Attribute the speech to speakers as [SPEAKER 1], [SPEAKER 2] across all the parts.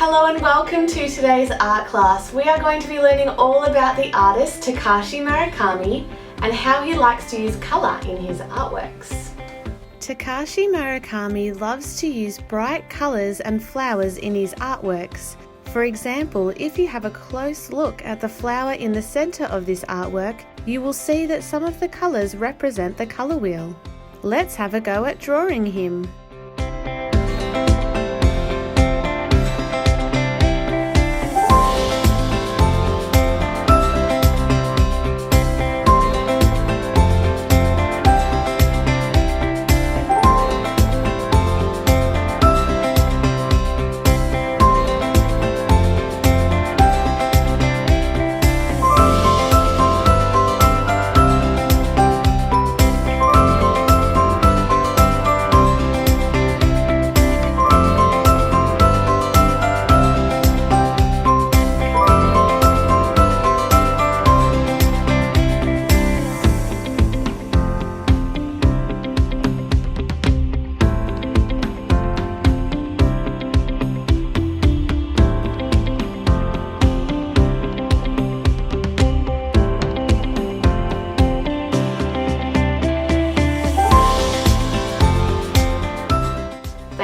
[SPEAKER 1] Hello and welcome to today's art class. We are going to be learning all about the artist Takashi Murakami and how he likes to use colour in his artworks. Takashi Murakami loves to use bright colours and flowers in his artworks. For example, if you have a close look at the flower in the centre of this artwork, you will see that some of the colours represent the colour wheel. Let's have a go at drawing him.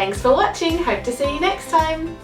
[SPEAKER 1] Thanks for watching, hope to see you next time!